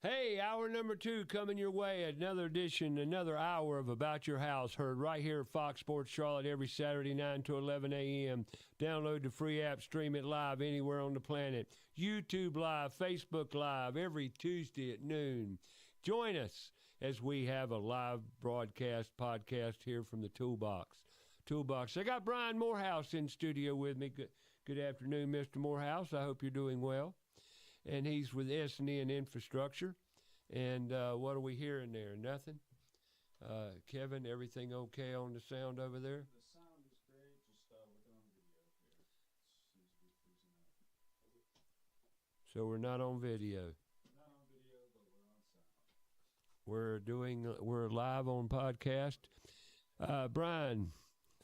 Hey, hour number 2 coming your way. Another edition, another hour of About Your House, heard right here at Fox Sports Charlotte every Saturday, 9 to 11 a.m. Download the free app, stream it live anywhere on the planet. YouTube Live, Facebook Live, every Tuesday at noon. Join us as we have a live broadcast podcast here from the Toolbox. I got Brian Morehead in studio with me. Good afternoon, Mr. Morehead. I hope you're doing well. And he's with S&N Infrastructure. And what are we hearing there? Nothing? Kevin, everything okay on the sound over there? The sound is great, just looking on video here. It seems to be freezing up. So we're not on video. We're not on video, but we're on sound. We're live on podcast. Brian,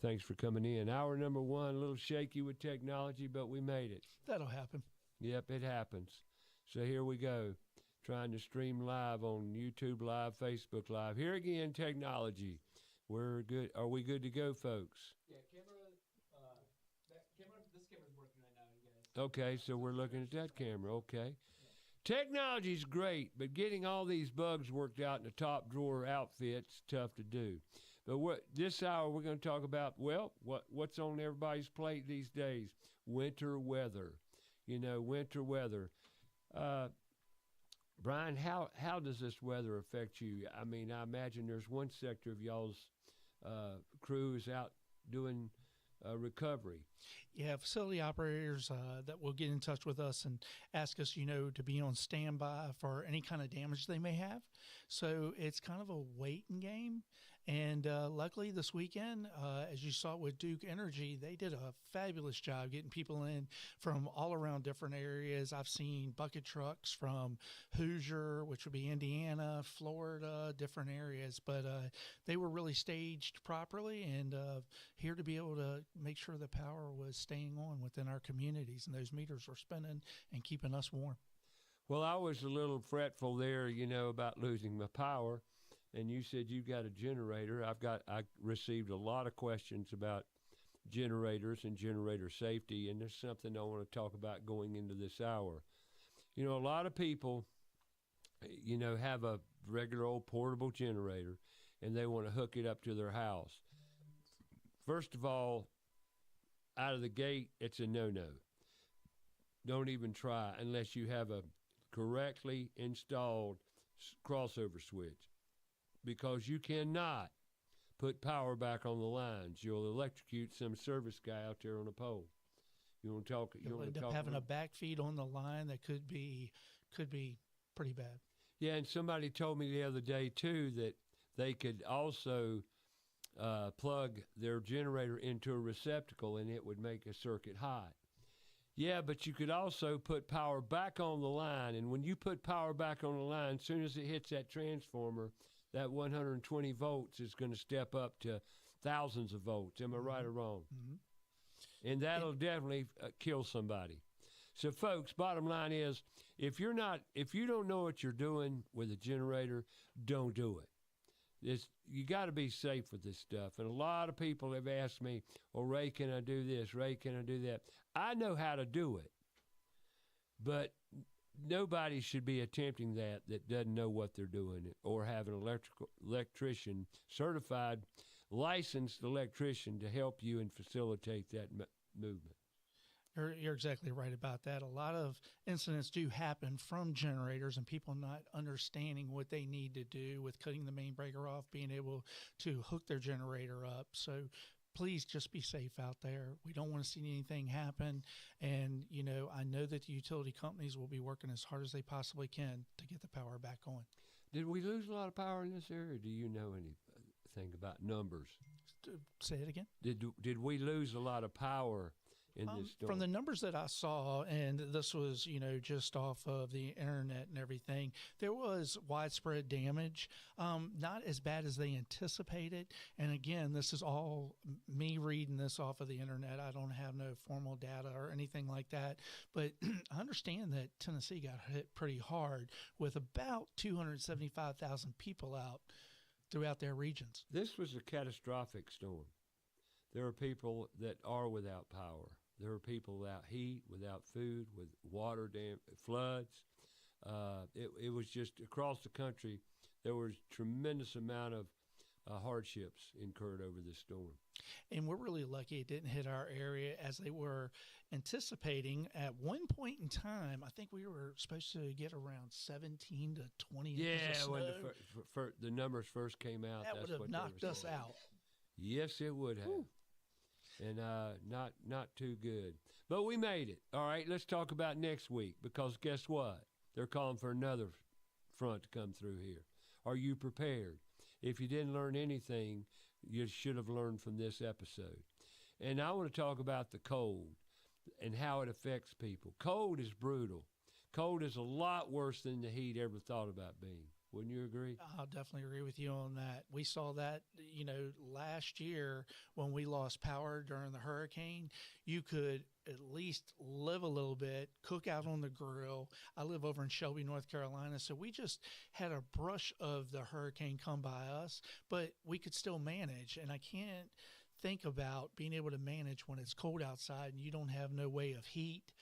thanks for coming in. Hour number 1, a little shaky with technology, but we made it. That'll happen. Yep, it happens. So here we go, trying to stream live on YouTube Live, Facebook Live. Here again, technology. We're good. Are we good to go, folks? Yeah, this camera's working right now, you guys. Okay, so we're looking at that camera. Okay. Yeah. Technology's great, but getting all these bugs worked out in the top drawer outfit's tough to do. But this hour we're going to talk about, what's on everybody's plate these days? Winter weather. Winter weather. Brian, how does this weather affect you? I mean, I imagine there's one sector of y'all's crew is out doing recovery. Yeah, facility operators that will get in touch with us and ask us, to be on standby for any kind of damage they may have. So it's kind of a waiting game. And luckily this weekend, as you saw with Duke Energy, they did a fabulous job getting people in from all around different areas. I've seen bucket trucks from Hoosier, which would be Indiana, Florida, different areas. But they were really staged properly and here to be able to make sure the power was staying on within our communities and those meters were spinning and keeping us warm. Well, I was a little fretful there, about losing my power. And you said you got a generator. I received a lot of questions about generators and generator safety, and there's something I want to talk about going into this hour. A lot of people, have a regular old portable generator, and they want to hook it up to their house. First of all, out of the gate, it's a no-no. Don't even try unless you have a correctly installed crossover switch, because you cannot put power back on the lines. You'll electrocute some service guy out there on a pole. You want to talk? You'll end up having a backfeed on the line that could be pretty bad. Yeah, and somebody told me the other day too that they could also plug their generator into a receptacle and it would make a circuit hot. Yeah, but you could also put power back on the line, and when you put power back on the line, as soon as it hits that transformer, that 120 volts is going to step up to thousands of volts. Am I right or wrong? Mm-hmm. And that'll definitely kill somebody. So, folks, bottom line is, if you don't know what you're doing with a generator, don't do it. You got to be safe with this stuff. And a lot of people have asked me, Ray, can I do this? Ray, can I do that? I know how to do it. But nobody should be attempting that doesn't know what they're doing or have an electrician, certified, licensed electrician to help you and facilitate that movement. You're exactly right about that. A lot of incidents do happen from generators and people not understanding what they need to do with cutting the main breaker off, being able to hook their generator up. So please just be safe out there. We don't want to see anything happen. And, I know that the utility companies will be working as hard as they possibly can to get the power back on. Did we lose a lot of power in this area? Do you know anything about numbers? Say it again? Did we lose a lot of power in this storm? From the numbers that I saw, and this was, just off of the internet and everything, there was widespread damage, not as bad as they anticipated. And again, this is all me reading this off of the internet. I don't have no formal data or anything like that. But I understand that Tennessee got hit pretty hard with about 275,000 people out throughout their regions. This was a catastrophic storm. There are people that are without power. There are people without heat, without food, with water floods. It was just across the country. There was tremendous amount of hardships incurred over this storm. And we're really lucky it didn't hit our area as they were anticipating. At one point in time, I think we were supposed to get around 17 to 20 inches of snow. When the numbers first came out, that that's would have what they knocked were us saying. out. Yes, it would have. Whew. And not too good. But we made it. All right, let's talk about next week, because guess what? They're calling for another front to come through here. Are you prepared? If you didn't learn anything, you should have learned from this episode. And I want to talk about the cold and how it affects people. Cold is brutal. Cold is a lot worse than the heat ever thought about being. Wouldn't you agree? I'll definitely agree with you on that. We saw that, last year when we lost power during the hurricane. You could at least live a little bit, cook out on the grill. I live over in Shelby, North Carolina, so we just had a brush of the hurricane come by us, but we could still manage. And I can't think about being able to manage when it's cold outside and you don't have no way of heat,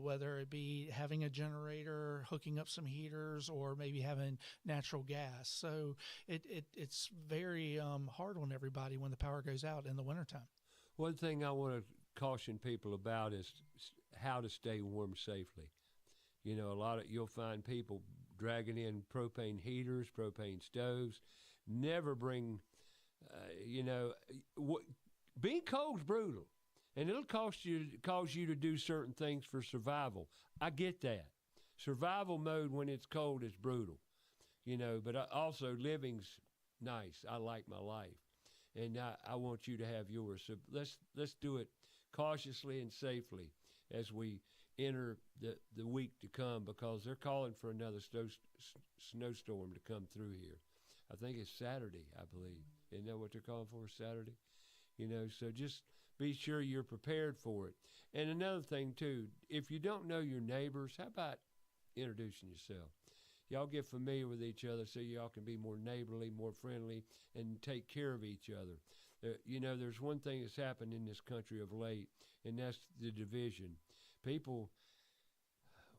whether it be having a generator, hooking up some heaters, or maybe having natural gas. So it's very hard on everybody when the power goes out in the wintertime. One thing I want to caution people about is how to stay warm safely. You'll find people dragging in propane heaters, propane stoves. Never bring, being cold's brutal, and it'll cause you to do certain things for survival. I get that. Survival mode when it's cold is brutal, but also living's nice. I like my life, and I want you to have yours. So let's do it cautiously and safely as we enter the week to come, because they're calling for another snowstorm to come through here. I think it's Saturday, I believe. Isn't that what they're calling for, Saturday? So just be sure you're prepared for it. And another thing, too, if you don't know your neighbors, how about introducing yourself? Y'all get familiar with each other so y'all can be more neighborly, more friendly, and take care of each other. There's one thing that's happened in this country of late, and that's the division. People,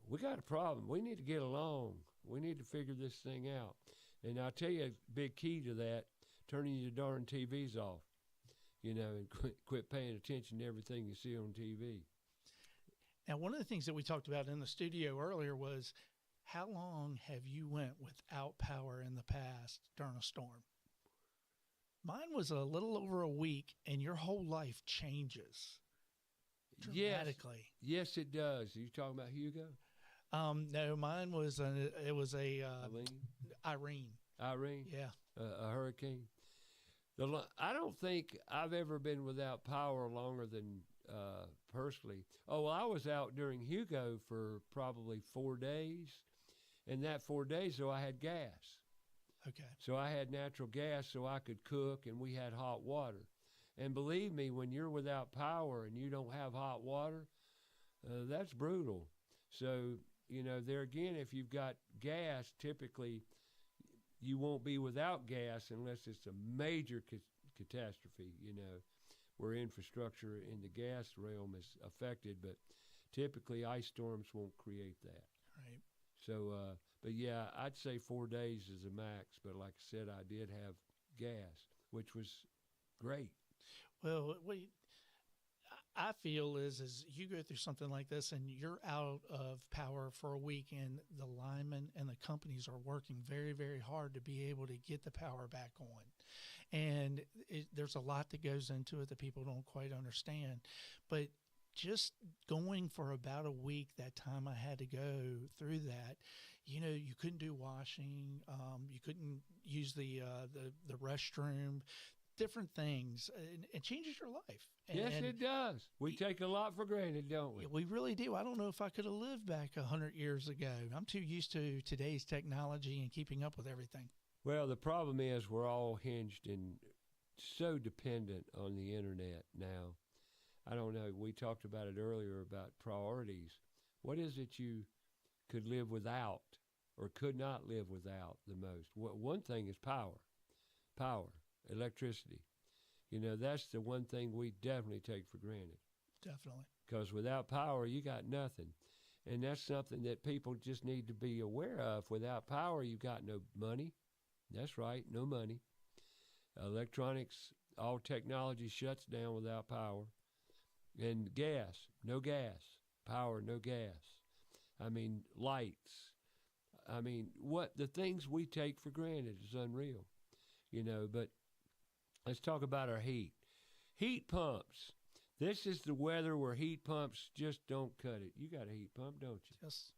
we got a problem. We need to get along. We need to figure this thing out. And I'll tell you a big key to that, turning your darn TVs off, and quit paying attention to everything you see on TV. Now, one of the things that we talked about in the studio earlier was, how long have you went without power in the past during a storm? Mine was a little over a week, and your whole life changes dramatically. Yes, it does. Are you talking about Hugo? No, mine was Irene. Irene? Yeah. A hurricane. I don't think I've ever been without power longer than personally. Oh, well, I was out during Hugo for probably 4 days. And that 4 days, though, I had gas. Okay. So I had natural gas so I could cook, and we had hot water. And believe me, when you're without power and you don't have hot water, that's brutal. So, there again, if you've got gas, typically you won't be without gas unless it's a major catastrophe, where infrastructure in the gas realm is affected. But typically ice storms won't create that. Right. So, but yeah, I'd say 4 days is a max. But like I said, I did have gas, which was great. Well, I feel is you go through something like this and you're out of power for a week, and the linemen and the companies are working very, very hard to be able to get the power back on. And there's a lot that goes into it that people don't quite understand. But just going for about a week, that time I had to go through that, you couldn't do washing, you couldn't use the restroom, different things. It changes your life. Yes, it does. We take a lot for granted, don't we? We really do. I don't know if I could have lived back 100 years ago. I'm too used to today's technology and keeping up with everything. Well, the problem is we're all hinged and so dependent on the internet now. I don't know. We talked about it earlier about priorities. What is it you could live without or could not live without the most? One thing is power, electricity. That's the one thing we definitely take for granted. Definitely. Because without power, you got nothing. And that's something that people just need to be aware of. Without power, you've got no money. That's right, no money. Electronics, all technology shuts down without power. And gas, no gas. Power, no gas. I mean, lights. I mean, what the things we take for granted is unreal, but let's talk about our heat. Heat pumps. This is the weather where heat pumps just don't cut it. You got a heat pump, don't you? Yes.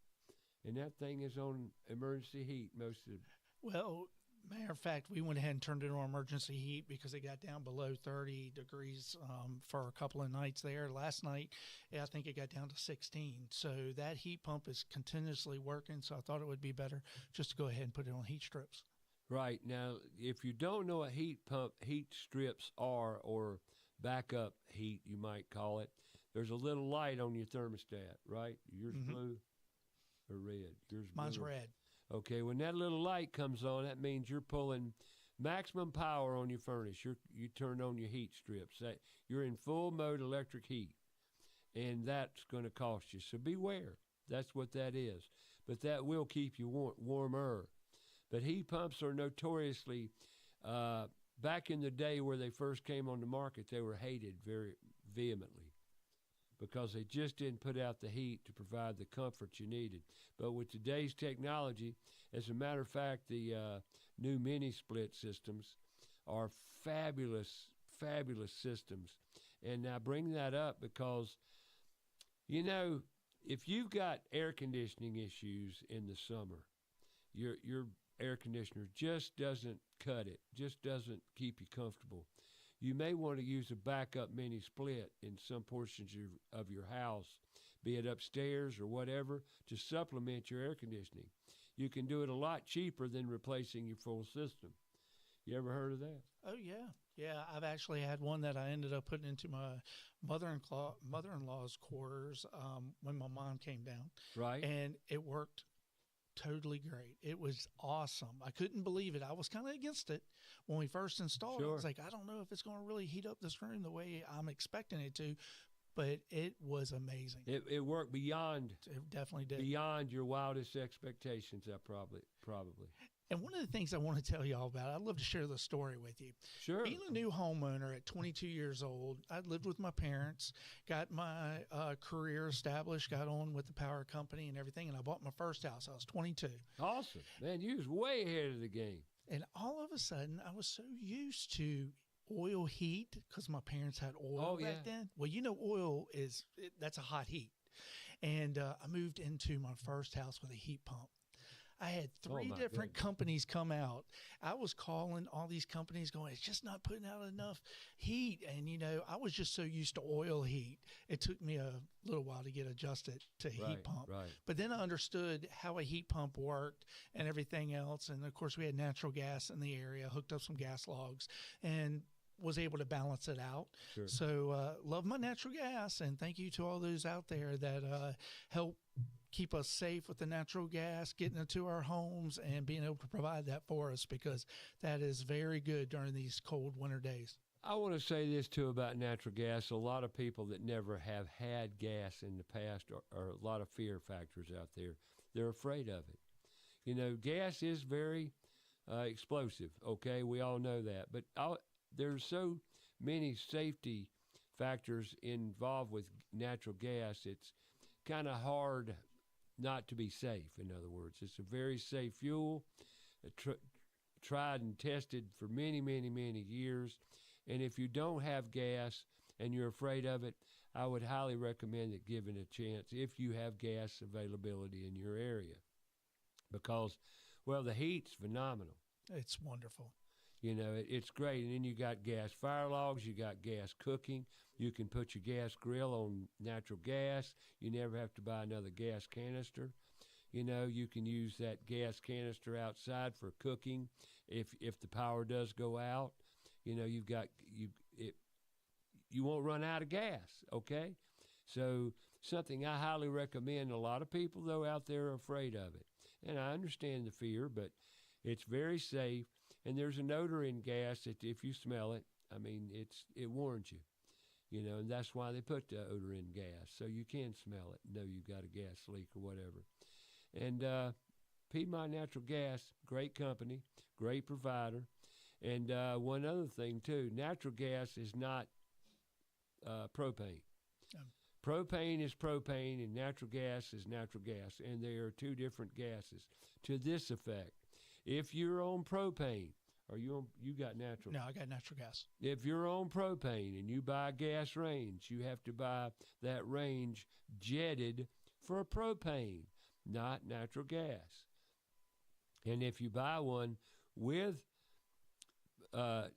And that thing is on emergency heat most of the Well, matter of fact, we went ahead and turned it on emergency heat because it got down below 30 degrees for a couple of nights there. Last night, I think it got down to 16. So that heat pump is continuously working. So I thought it would be better just to go ahead and put it on heat strips. Right. Now, if you don't know what heat strips are, or backup heat, you might call it, there's a little light on your thermostat, right? Yours blue or red? Yours Mine's blue. red. Okay, when that little light comes on, that means you're pulling maximum power on your furnace. You turn on your heat strips. You're in full mode electric heat, and that's going to cost you. So beware. That's what that is. But that will keep you warmer. But heat pumps are notoriously, back in the day where they first came on the market, they were hated very vehemently because they just didn't put out the heat to provide the comfort you needed. But with today's technology, as a matter of fact, the new mini split systems are fabulous, fabulous systems. And I bring that up because, if you've got air conditioning issues in the summer, your air conditioner just doesn't cut it, just doesn't keep you comfortable. You may want to use a backup mini split in some portions of your house, be it upstairs or whatever, to supplement your air conditioning. You can do it a lot cheaper than replacing your full system. You ever heard of that? Oh, yeah. Yeah, I've actually had one that I ended up putting into my mother-in-law's quarters when my mom came down. Right. And it worked totally great. It was awesome. I couldn't believe it. I was kind of against it when we first installed it. I was like, I don't know if it's going to really heat up this room the way I'm expecting it to, but it was amazing. It worked beyond. It definitely did. Beyond your wildest expectations, probably. And one of the things I want to tell y'all about, I'd love to share the story with you. Sure. Being a new homeowner at 22 years old, I'd lived with my parents, got my career established, got on with the power company and everything, and I bought my first house. I was 22. Awesome. Man, you was way ahead of the game. And all of a sudden, I was so used to oil heat because my parents had oil back then. Well, oil that's a hot heat. And I moved into my first house with a heat pump. I had three different companies come out. I was calling all these companies going, it's just not putting out enough heat. And, I was just so used to oil heat. It took me a little while to get adjusted to a heat pump. Right. But then I understood how a heat pump worked and everything else. And, of course, we had natural gas in the area, hooked up some gas logs, and was able to balance it out. Sure. So love my natural gas, and thank you to all those out there that help keep us safe with the natural gas, getting into our homes and being able to provide that for us, because that is very good during these cold winter days. I want to say this too about natural gas. A lot of people that never have had gas in the past are a lot of fear factors out there. They're afraid of it. Gas is very explosive. Okay, we all know that, but there's so many safety factors involved with natural gas. It's kind of hard not to be safe. In other words, it's a very safe fuel, tried and tested for many, many, many years. And if you don't have gas and you're afraid of it, I would highly recommend it given a chance if you have gas availability in your area, because, well, the heat's phenomenal. It's wonderful. It's great. And then you got gas fire logs, you got gas cooking. You can put your gas grill on natural gas. You never have to buy another gas canister. You can use that gas canister outside for cooking if the power does go out. You won't run out of gas, okay? So something I highly recommend. A lot of people, though, out there are afraid of it. And I understand the fear, but it's very safe. And there's an odor in gas that if you smell it, it warns you. and that's why they put the odor in gas, so you can smell it, know you've got a gas leak or whatever. And Piedmont Natural Gas, great company, great provider. And one other thing, too, natural gas is not propane. Propane is propane, and natural gas is natural gas, and they are two different gases. To this effect, if you're on propane, or you got natural? No, I got natural gas. If you're on propane and you buy a gas range, you have to buy that range jetted for propane, not natural gas. And if you buy one with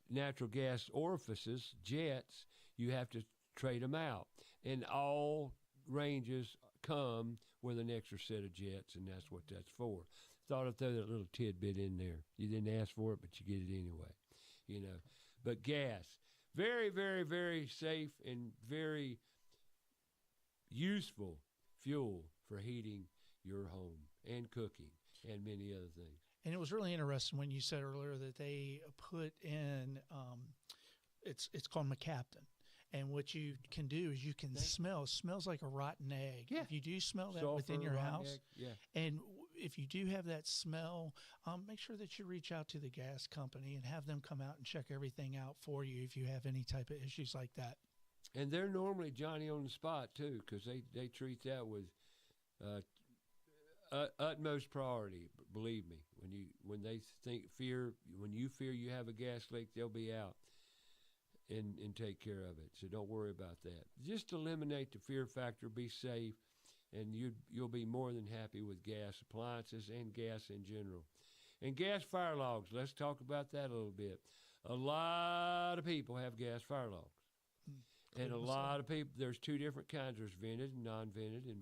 natural gas orifices, jets, you have to trade them out. And all ranges come with an extra set of jets, and that's what that's for. Thought I'd throw that little tidbit in there. You didn't ask for it, but you get it anyway, But gas, very, very, very safe and very useful fuel for heating your home and cooking and many other things. And it was really interesting when you said earlier that they put in, it's called McCaptain. And what you can do is you can smell. It smells like a rotten egg. Yeah. If you do smell that Sulfur, within your rotten house, egg, yeah. And if you do have that smell, make sure that you reach out to the gas company and have them come out and check everything out for you if you have any type of issues like that. And they're normally Johnny on the spot, too, because they treat that with utmost priority. Believe me, when you fear you have a gas leak, they'll be out and take care of it. So don't worry about that. Just eliminate the fear factor. Be safe, and you'll be more than happy with gas appliances and gas in general. And gas fire logs. Let's talk about that a little bit. A lot of people have gas fire logs, and a lot of people. There's two different kinds. There's vented and non-vented, and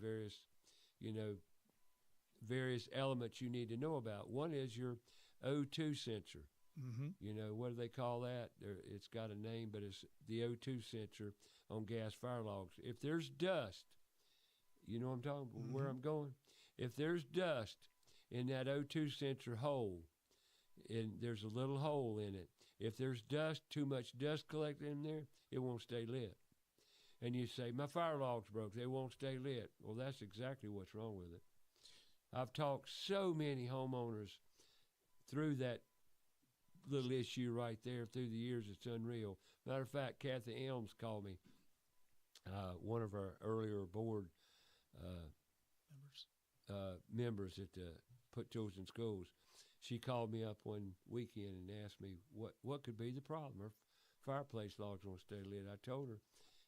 various elements you need to know about. One is your O2 sensor. Mm-hmm. What do they call that? It's got a name, but it's the O2 sensor on gas fire logs. If there's dust, you know what I'm talking about, where I'm going? If there's dust in that O2 sensor hole, and there's a little hole in it, if there's dust, too much dust collected in there, it won't stay lit. And you say, my fire logs broke, they won't stay lit. Well, that's exactly what's wrong with it. I've talked so many homeowners through that little issue right there through the years. It's unreal. Matter of fact, Kathy Elms called me, one of our earlier board members at the Put Tools in Schools. She called me up one weekend and asked me what could be the problem. Her fireplace logs won't stay lit. I told her,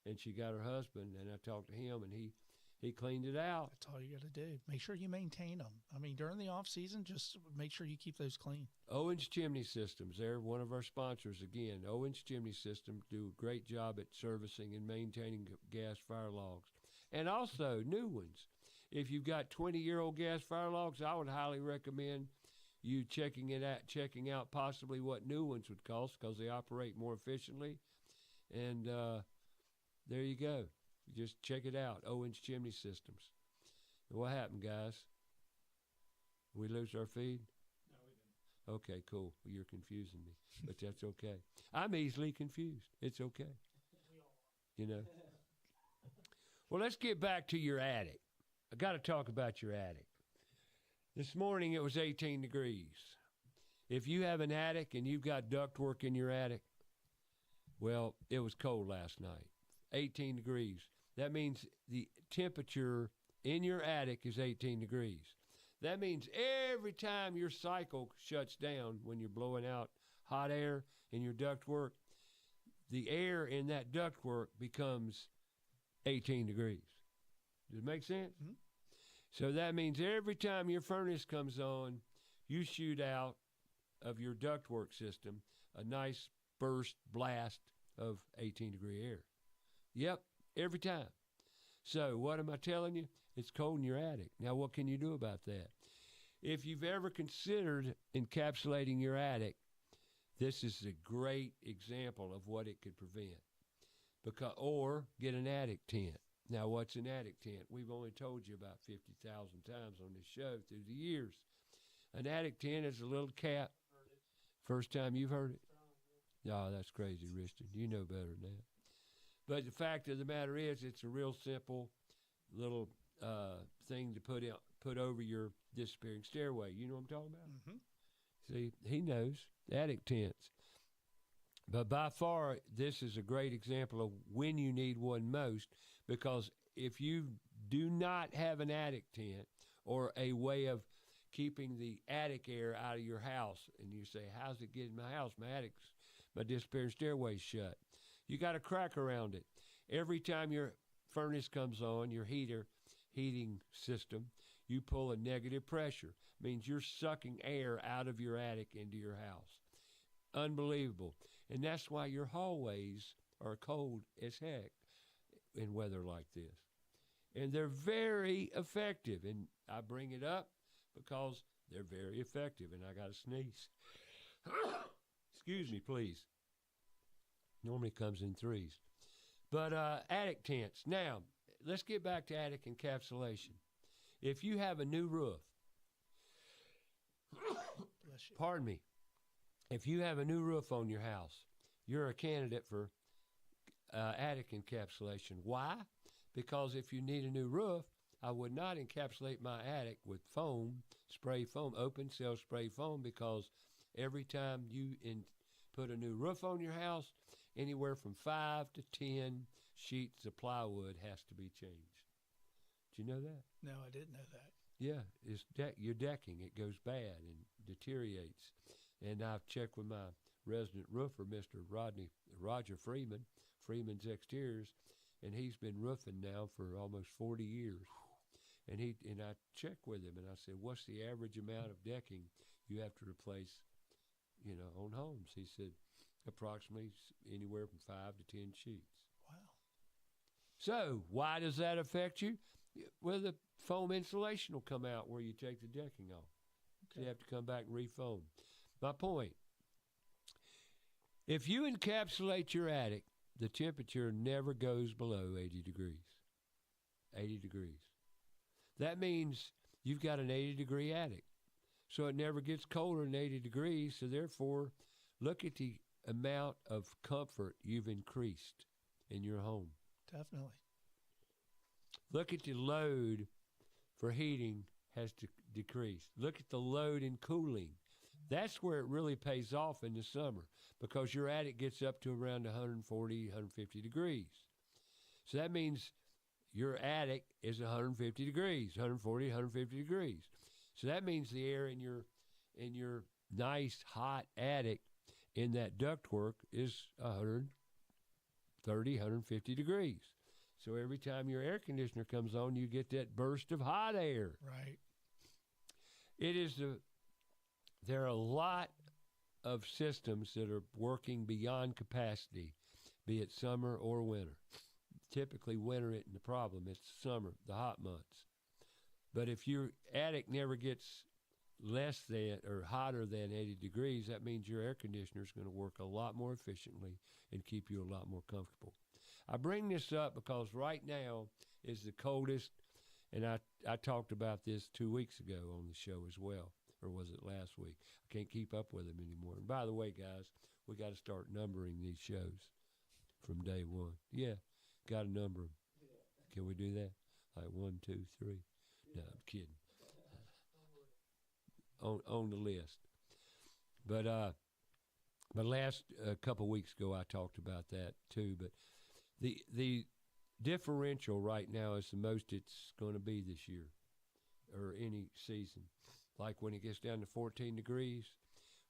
and she got her husband, and I talked to him, and he cleaned it out. That's all you got to do. Make sure you maintain them. I mean, during the off season, just make sure you keep those clean. Owens Chimney Systems, they're one of our sponsors again. Owens Chimney Systems do a great job at servicing and maintaining gas fire logs. And also new ones. If you've got 20-year-old gas fire logs, I would highly recommend you checking out possibly what new ones would cost, because they operate more efficiently. And there you go. Just check it out, Owens Chimney Systems. What happened, guys? We lose our feed? No, we didn't. Okay, cool. Well, you're confusing me, but that's okay. I'm easily confused. It's okay. Well, let's get back to your attic. I got to talk about your attic. This morning it was 18 degrees. If you have an attic and you've got ductwork in your attic, well, it was cold last night. 18 degrees. That means the temperature in your attic is 18 degrees. That means every time your cycle shuts down when you're blowing out hot air in your ductwork, the air in that ductwork becomes 18 degrees. Does it make sense? Mm-hmm. So that means every time your furnace comes on, you shoot out of your ductwork system a nice burst blast of 18-degree air. Yep, every time. So what am I telling you? It's cold in your attic. Now, what can you do about that? If you've ever considered encapsulating your attic, this is a great example of what it could prevent. Or get an attic tent. Now, what's an attic tent? We've only told you about 50,000 times on this show through the years. An attic tent is a little cap. First time you've heard it? No, that's crazy, Richard. You know better than that. But the fact of the matter is, it's a real simple little thing to put over your disappearing stairway. You know what I'm talking about? Mm-hmm. See, he knows. Attic tents. But by far, this is a great example of when you need one most, because if you do not have an attic tent or a way of keeping the attic air out of your house, and you say, how's it get in my house? My disappearing stairway's shut. You got a crack around it. Every time your furnace comes on, your heating system, you pull a negative pressure. Means you're sucking air out of your attic into your house. Unbelievable. And that's why your hallways are cold as heck in weather like this. And they're very effective. And I bring it up because they're very effective. And I got to sneeze. Excuse me, please. Normally comes in threes. But attic tents. Now, let's get back to attic encapsulation. If you have a new roof, pardon me, if you have a new roof on your house, you're a candidate for attic encapsulation. Why? Because if you need a new roof, I would not encapsulate my attic with foam, spray foam, open cell spray foam, because every time you put a new roof on your house, anywhere from 5 to 10 sheets of plywood has to be changed. Did you know that? No, I didn't know that. Yeah, it's your decking. It goes bad and deteriorates. And I've checked with my resident roofer, Mr. Roger Freeman, Freeman's Exteriors, and he's been roofing now for almost 40 years. And I checked with him, and I said, what's the average amount of decking you have to replace, on homes? He said, approximately anywhere from 5 to 10 sheets. Wow. So why does that affect you? Well, the foam insulation will come out where you take the decking off. Okay. So you have to come back and refoam. My point, if you encapsulate your attic, the temperature never goes below 80 degrees. 80 degrees. That means you've got an 80-degree attic. So it never gets colder than 80 degrees. So therefore, look at the amount of comfort you've increased in your home. Definitely. Look at the load for heating has decreased. Look at the load in cooling. That's where it really pays off in the summer, because your attic gets up to around 140, 150 degrees. So that means your attic is 150 degrees, 140, 150 degrees. So that means the air in your nice hot attic in that ductwork is 130, 150 degrees. So every time your air conditioner comes on, you get that burst of hot air. Right. There are a lot of systems that are working beyond capacity, be it summer or winter. Typically, winter isn't the problem. It's summer, the hot months. But if your attic never gets less than or hotter than 80 degrees, that means your air conditioner is going to work a lot more efficiently and keep you a lot more comfortable. I bring this up because right now is the coldest, and I talked about this 2 weeks ago on the show as well, or was it last week? I can't keep up with them anymore. And by the way, guys, we got to start numbering these shows from day one. Yeah, got to number them. Can we do that? Like 1, 2, 3? No, I'm kidding. On the list. But last couple weeks ago, I talked about that too. But the differential right now is the most it's going to be this year or any season. Like when it gets down to 14 degrees,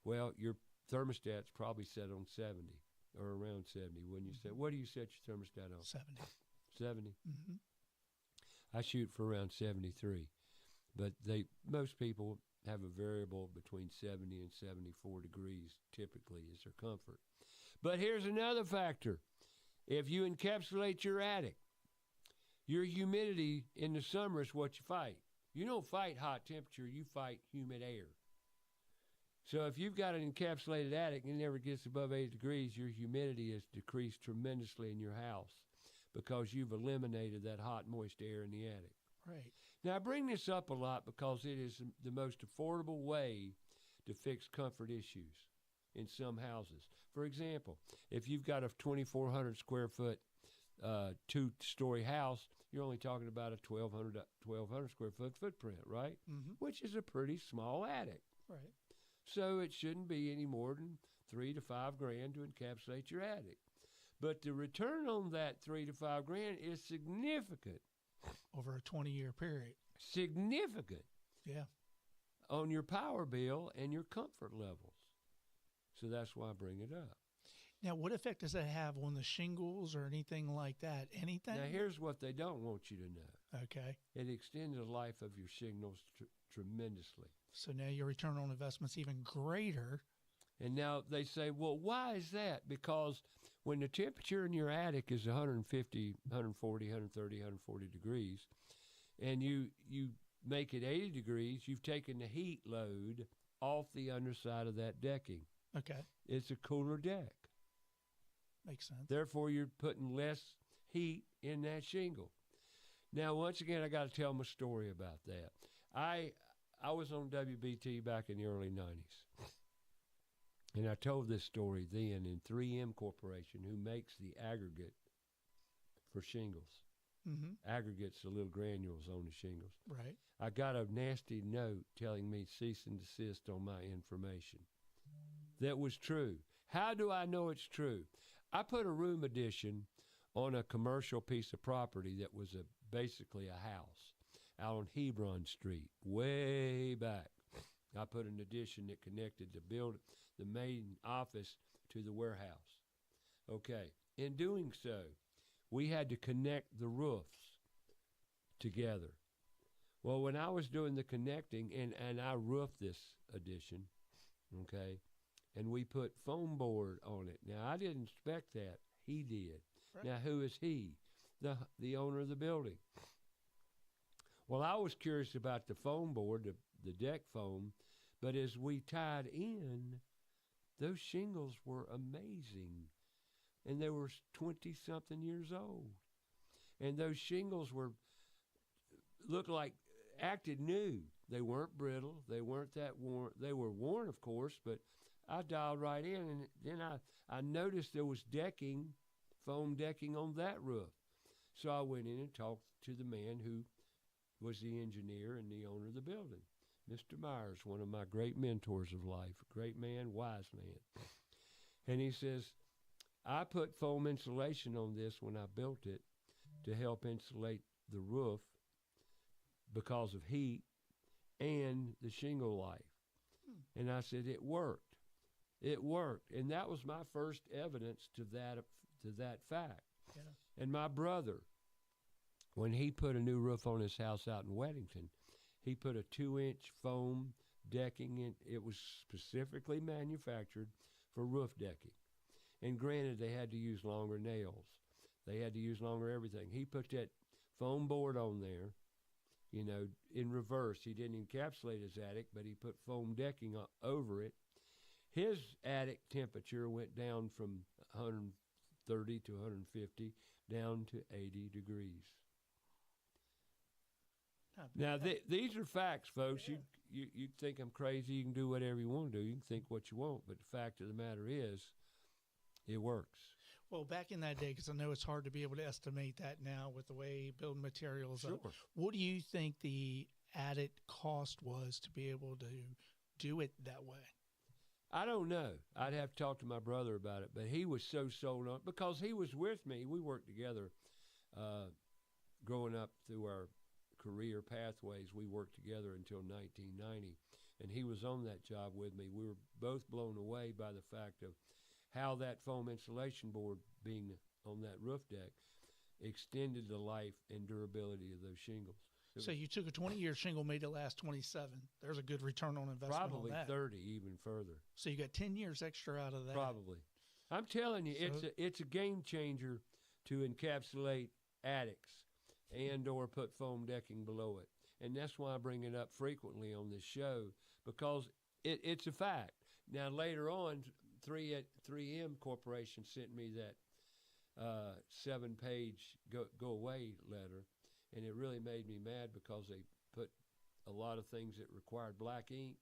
well, your thermostat's probably set on 70 or around 70. When you set, what do you set your thermostat on? 70. 70? Mm-hmm. I shoot for around 73. But most people have a variable between 70 and 74 degrees typically is their comfort. But here's another factor. If you encapsulate your attic, your humidity in the summer is what you fight. You don't fight hot temperature, you fight humid air. So if you've got an encapsulated attic and it never gets above 80 degrees, your humidity has decreased tremendously in your house because you've eliminated that hot, moist air in the attic. Right. Now, I bring this up a lot because it is the most affordable way to fix comfort issues in some houses. For example, if you've got a 2,400 square foot two-story house, you're only talking about a 1,200 square foot footprint, right? Mm-hmm. Which is a pretty small attic. Right. So it shouldn't be any more than $3 to $5 grand to encapsulate your attic. But the return on that $3 to $5 grand is significant. Over a 20-year period. Significant. Yeah. On your power bill and your comfort levels. So that's why I bring it up. Now, what effect does that have on the shingles or anything like that? Anything? Now, here's what they don't want you to know. Okay. It extends the life of your shingles tremendously. So now your return on investment's even greater. And now they say, well, why is that? Because when the temperature in your attic is 150, 140, 130, 140 degrees, and you make it 80 degrees, you've taken the heat load off the underside of that decking. Okay. It's a cooler deck. Makes sense. Therefore, you're putting less heat in that shingle. Now, once again, I got to tell my story about that. I was on WBT back in the early 90s. And I told this story then in 3M Corporation, who makes the aggregate for shingles. Mm-hmm. Aggregates, the little granules on the shingles. Right. I got a nasty note telling me cease and desist on my information. That was true. How do I know it's true? I put a room addition on a commercial piece of property that was basically a house out on Hebron Street, way back. I put an addition that connected the main office to the warehouse. Okay. In doing so, we had to connect the roofs together. Well, when I was doing the connecting, and I roofed this addition, okay, and we put foam board on it. Now, I didn't expect that. He did. Right. Now, who is he? The owner of the building. Well, I was curious about the foam board, the deck foam, but as we tied in, those shingles were amazing. And they were 20-something years old. And those shingles looked like acted new. They weren't brittle. They weren't that worn. They were worn, of course, but I dialed right in, and then I noticed there was decking, foam decking on that roof. So I went in and talked to the man who was the engineer and the owner of the building, Mr. Myers, one of my great mentors of life, a great man, wise man. And he says, I put foam insulation on this when I built it to help insulate the roof because of heat and the shingle life. And I said, it worked. It worked. And that was my first evidence to that fact. Yeah. And my brother, when he put a new roof on his house out in Weddington, he put a 2-inch foam decking in. It was specifically manufactured for roof decking. And granted, they had to use longer nails. They had to use longer everything. He put that foam board on there, in reverse. He didn't encapsulate his attic, but he put foam decking over it. His attic temperature went down from 130 to 150 down to 80 degrees. Now, these are facts, folks. Yeah. You think I'm crazy. You can do whatever you want to do. You can think what you want. But the fact of the matter is, it works. Well, back in that day, because I know it's hard to be able to estimate that now with the way building materials Sure. are. What do you think the added cost was to be able to do it that way? I don't know. I'd have to talk to my brother about it. But he was so sold on it because he was with me. We worked together growing up through our career pathways. We worked together until 1990. And he was on that job with me. We were both blown away by the fact of how that foam insulation board being on that roof deck extended the life and durability of those shingles. So you took a 20-year shingle, made it last 27. There's a good return on investment probably on that. 30, even further. So you got 10 years extra out of that. Probably. I'm telling you, it's a game changer to encapsulate attics and or put foam decking below it. And that's why I bring it up frequently on this show, because it's a fact. Now, later on, 3M Corporation sent me that 7-page go away letter, and it really made me mad because they put a lot of things that required black ink,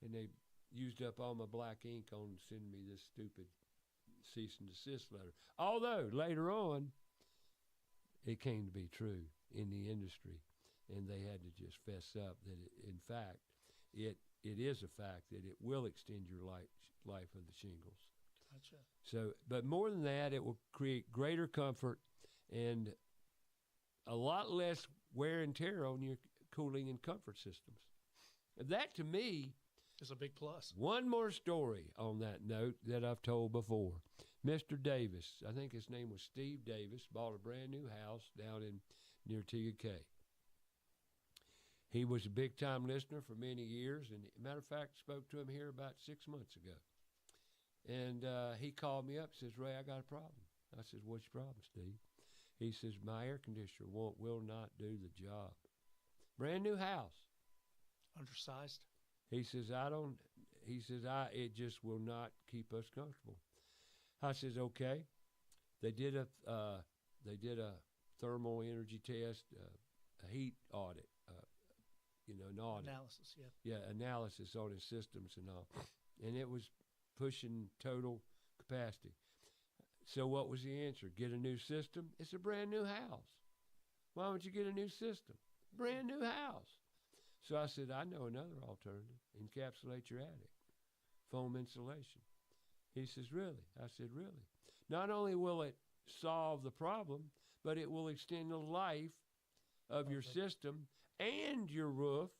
and they used up all my black ink on sending me this stupid cease and desist letter. Although later on, it came to be true in the industry, and they had to just fess up that, in fact, it is a fact that it will extend your life of the shingles. Gotcha. So, but more than that, it will create greater comfort and a lot less wear and tear on your cooling and comfort systems. That, to me, is a big plus. one more story on that note that I've told before. Mr. Davis, I think his name was Steve Davis, bought a brand new house down in near TUK. He was a big-time listener for many years, and matter of fact, spoke to him here about 6 months ago. And he called me up and says, Ray, I got a problem. I says, what's your problem, Steve? He says, my air conditioner will not do the job. Brand new house. Undersized? He says, it just will not keep us comfortable. I says, okay. They did a thermal energy test, a heat audit, an audit. Analysis, yeah. Yeah, analysis on his systems and all. And it was pushing total capacity. So what was the answer? Get a new system? It's a brand new house. Why don't you get a new system? Brand new house. So I said, I know another alternative. Encapsulate your attic. Foam insulation. He says, really? I said, really? Not only will it solve the problem, but it will extend the life of your system and your roof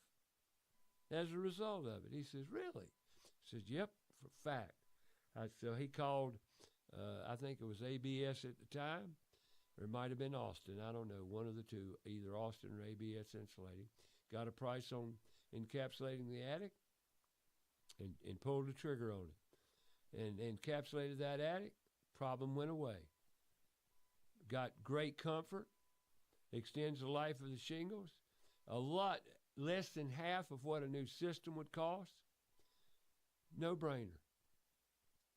as a result of it. He says, really? I said, yep, for fact. So he called, I think it was ABS at the time, or it might have been Austin. I don't know, one of the two, either Austin or ABS Insulating. Got a price on encapsulating the attic and pulled the trigger on it. And encapsulated that attic, problem went away. Got great comfort, extends the life of the shingles, a lot less than half of what a new system would cost. No brainer.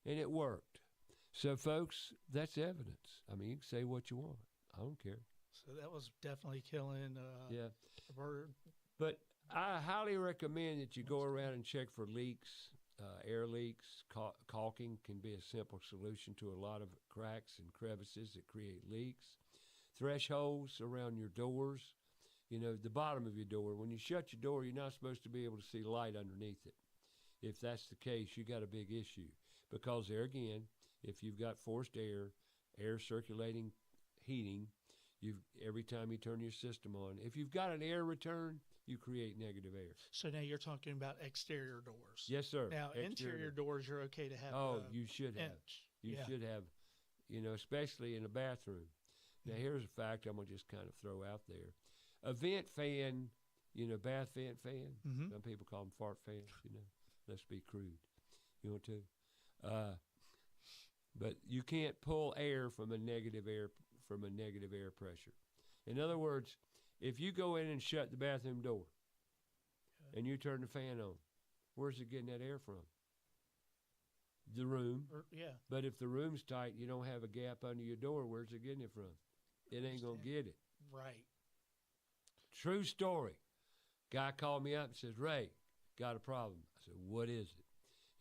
And it worked. So, folks, that's evidence. I mean, you can say what you want. I don't care. So that was definitely killing a bird. But I highly recommend that you go around and check for leaks, air leaks. Caulking can be a simple solution to a lot of cracks and crevices that create leaks. Thresholds around your doors, the bottom of your door. When you shut your door, you're not supposed to be able to see light underneath it. If that's the case, you got a big issue. Because there again, if you've got forced air circulating heating, every time you turn your system on, if you've got an air return, you create negative air. So now you're talking about exterior doors. Yes, sir. Now, interior doors, you're okay to have. Oh, you should have. You should have, especially in a bathroom. Now, here's a fact I'm going to just kind of throw out there. A vent fan, bath vent fan. Mm-hmm. Some people call them fart fans, Let's be crude. You want to? But you can't pull air from a negative air pressure. In other words, if you go in and shut the bathroom door and you turn the fan on, where's it getting that air from? The room. Yeah. But if the room's tight, you don't have a gap under your door, where's it getting it from? It ain't going to get it. Right. True story. Guy called me up and says, Ray, got a problem. I said, what is it?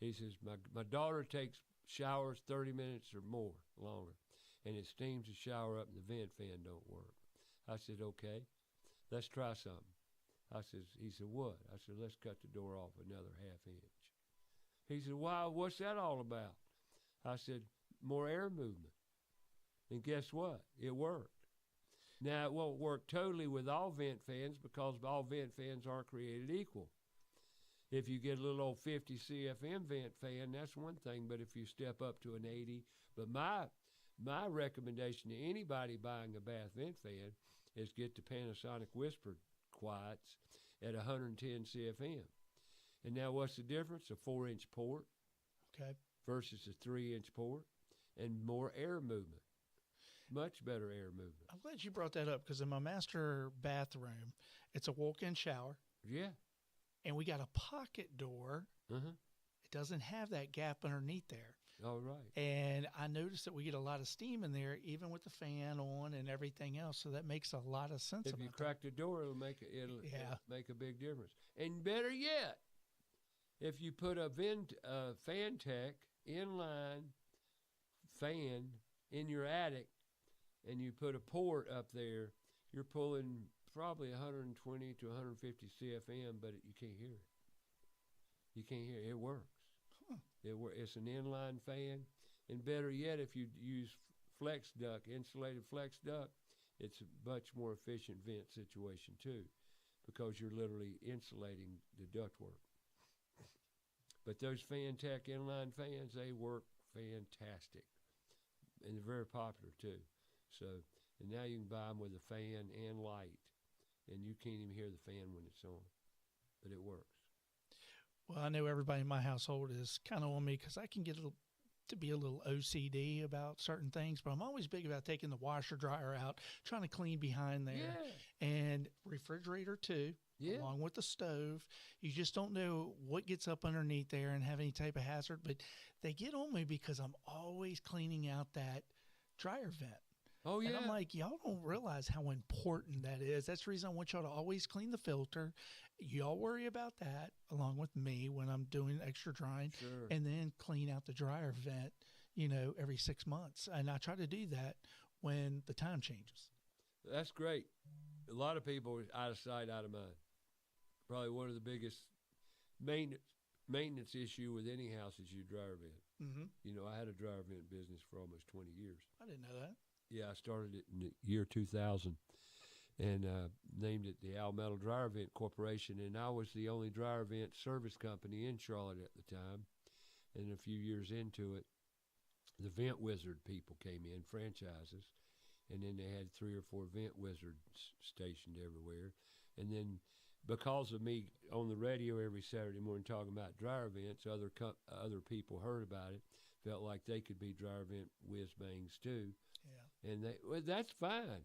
He says, my daughter takes showers 30 minutes or more longer, and it steams the shower up and the vent fan don't work. I said, okay, let's try something. He said, what? I said, let's cut the door off another ½ inch. He said, wow, what's that all about? I said, more air movement. And guess what? It worked. Now, it won't work totally with all vent fans because all vent fans aren't created equal. If you get a little old 50 CFM vent fan, that's one thing, but if you step up to an 80, but my recommendation to anybody buying a bath vent fan is get the Panasonic Whisper Quiets at 110 CFM. And now what's the difference? A 4-inch port versus a 3-inch port and more air movement. Much better air movement. I'm glad you brought that up because in my master bathroom, it's a walk-in shower. Yeah. And we got a pocket door. Uh-huh. It doesn't have that gap underneath there. All right. And I noticed that we get a lot of steam in there, even with the fan on and everything else. So that makes a lot of sense. If you crack the door, it'll make a big difference. And better yet, if you put a fan tech inline fan in your attic, and you put a port up there, you're pulling probably 120 to 150 CFM, but you can't hear it. You can't hear it. It works. Huh. It's an inline fan, and better yet, if you use flex duct, insulated flex duct, it's a much more efficient vent situation too, because you're literally insulating the ductwork. But those Fantech inline fans, they work fantastic, and they're very popular too. So, and now you can buy them with a fan and light, and you can't even hear the fan when it's on, but it works. Well, I know everybody in my household is kind of on me because I can get to be a little OCD about certain things, but I'm always big about taking the washer dryer out, trying to clean behind there, and refrigerator too, along with the stove. You just don't know what gets up underneath there and have any type of hazard, but they get on me because I'm always cleaning out that dryer vent. Oh, yeah. And I'm like, y'all don't realize how important that is. That's the reason I want y'all to always clean the filter. Y'all worry about that along with me when I'm doing extra drying. Sure. And then clean out the dryer vent, every 6 months. And I try to do that when the time changes. That's great. A lot of people are out of sight, out of mind. Probably one of the biggest maintenance issue with any house is your dryer vent. Mm-hmm. I had a dryer vent business for almost 20 years. I didn't know that. Yeah, I started it in the year 2000 and named it the Al Metal Dryer Vent Corporation. And I was the only dryer vent service company in Charlotte at the time. And a few years into it, the Vent Wizard people came in, franchises. And then they had 3 or 4 Vent Wizards stationed everywhere. And then because of me on the radio every Saturday morning talking about dryer vents, other people heard about it, felt like they could be dryer vent whiz-bangs too. Yeah. And that's fine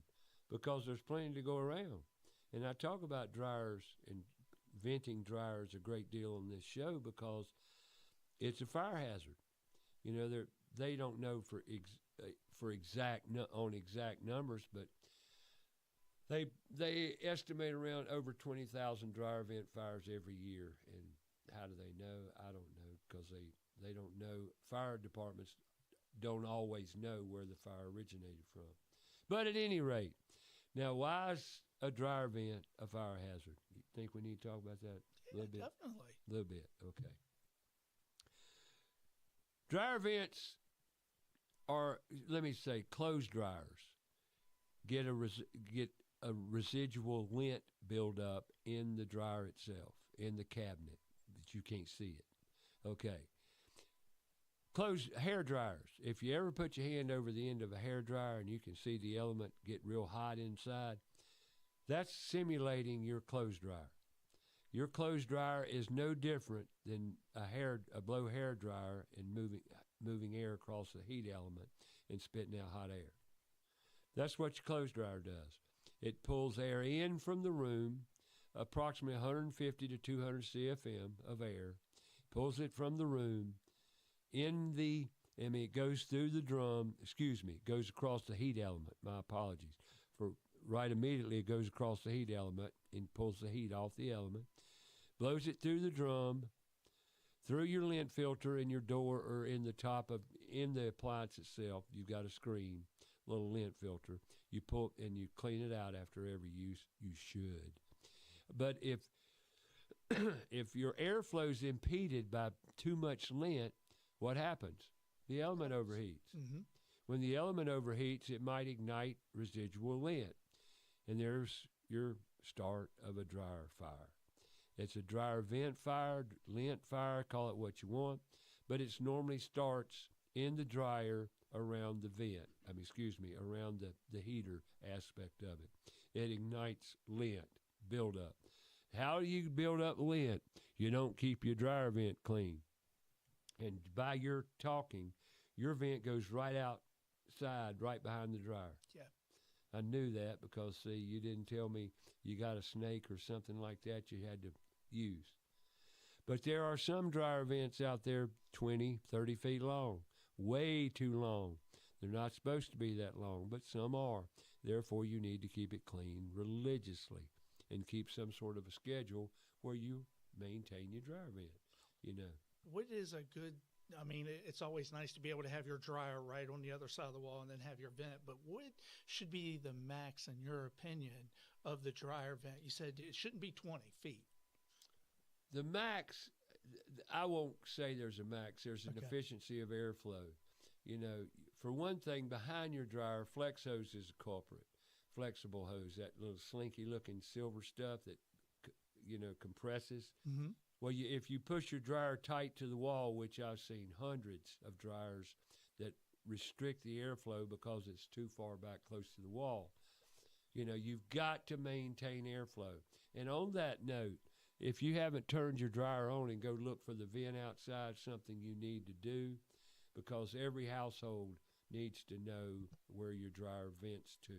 because there's plenty to go around. And I talk about dryers and venting dryers a great deal on this show because it's a fire hazard. They don't know for exact numbers, but they estimate around over 20,000 dryer vent fires every year. And how do they know? I don't know, because they don't know. Fire departments don't always know where the fire originated from. But at any rate, now why is a dryer vent a fire hazard? You think we need to talk about that a little bit? Definitely. A little bit, okay. Dryer vents are, let me say, closed dryers get a residual lint buildup in the dryer itself, in the cabinet, that you can't see it. Okay. Closed hair dryers. If you ever put your hand over the end of a hair dryer and you can see the element get real hot inside, that's simulating your clothes dryer. Your clothes dryer is no different than a blow hair dryer and moving air across the heat element and spitting out hot air. That's what your clothes dryer does. It pulls air in from the room, approximately 150 to 200 CFM of air, pulls it from the room, it goes through the drum, goes across the heat element. My apologies. Right immediately it goes across the heat element and pulls the heat off the element, blows it through the drum, through your lint filter in your door or in the appliance itself. You've got a screen, little lint filter. You pull and you clean it out after every use. You should. But if your airflow is impeded by too much lint, what happens? The element overheats. Mm-hmm. When the element overheats, it might ignite residual lint. And there's your start of a dryer fire. It's a dryer vent fire, lint fire, call it what you want, but it normally starts in the dryer around the vent, around the heater aspect of it. It ignites lint, buildup. How do you build up lint? You don't keep your dryer vent clean. And by your talking, your vent goes right outside, right behind the dryer. Yeah. I knew that because, see, you didn't tell me you got a snake or something like that you had to use. But there are some dryer vents out there 20, 30 feet long, way too long. They're not supposed to be that long, but some are. Therefore, you need to keep it clean religiously and keep some sort of a schedule where you maintain your dryer vent, What is a good I mean, it's always nice to be able to have your dryer right on the other side of the wall and then have your vent. But what should be the max, in your opinion, of the dryer vent? You said it shouldn't be 20 feet. The max, I won't say there's a max. There's an Okay. efficiency of airflow. You know, for one thing, behind your dryer, flex hose is a culprit. Flexible hose, that little slinky looking silver stuff that, compresses. Mm-hmm. Well, if you push your dryer tight to the wall, which I've seen hundreds of dryers that restrict the airflow because it's too far back close to the wall, you've got to maintain airflow. And on that note, if you haven't turned your dryer on and go look for the vent outside, something you need to do, because every household needs to know where your dryer vents to.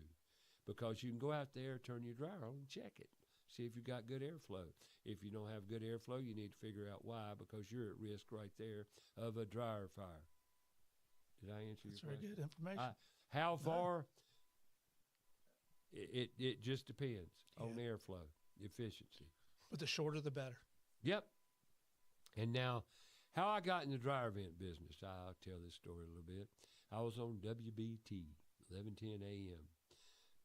Because you can go out there, turn your dryer on, and check it. See if you've got good airflow. If you don't have good airflow, you need to figure out why, because you're at risk right there of a dryer fire. Did I answer That's your very question? good information. How far? It just depends on airflow efficiency. But the shorter, the better. Yep. And now, how I got in the dryer vent business, I'll tell this story a little bit. I was on WBT, 1110 AM,